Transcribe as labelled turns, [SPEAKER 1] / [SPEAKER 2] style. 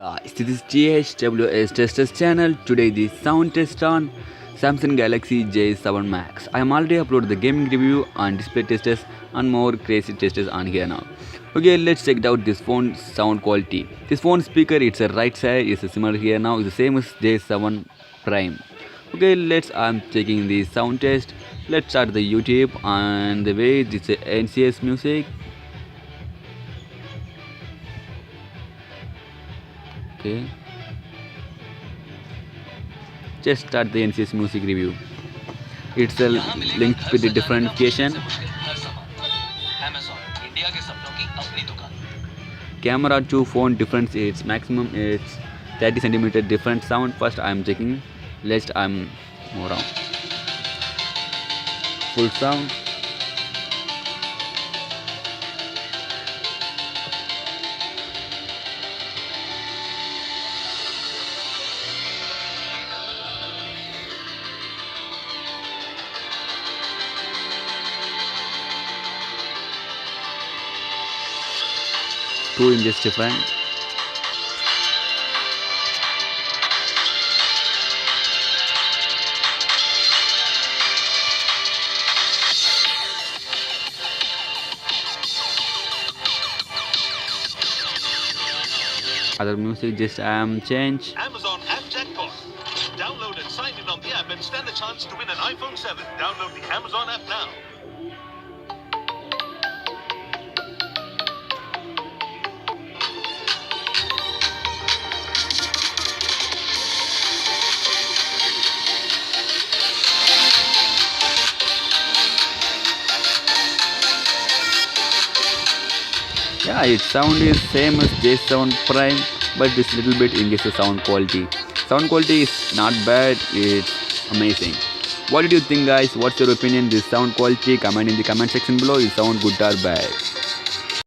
[SPEAKER 1] This is GHWS Testers channel. Today the sound test on Samsung Galaxy J7 Max. I am already uploaded the gaming review and display testers and more crazy testers on here now. Okay, let's check out this phone sound quality. This phone speaker, it's a right side, is similar here now, it's the same as J7 Prime. Okay, I'm checking the sound test. Let's start the YouTube and the way this is NCS music. Okay, just start the NCS music review. It's a linked with the different application. Camera to phone difference, it's maximum it's 30 centimeter different sound. First I'm checking. I'm more on full sound. Two inches different. Other music just change.
[SPEAKER 2] Amazon app jackpot. Download and sign in on the app and stand a chance to win an iPhone 7. Download the Amazon app now.
[SPEAKER 1] Yeah, its sound is same as J7 Prime, but this little bit increases sound quality. Sound quality is not bad, it's amazing. What did you think, guys? What's your opinion? This sound quality? Comment in the comment section below. Is sound good or bad?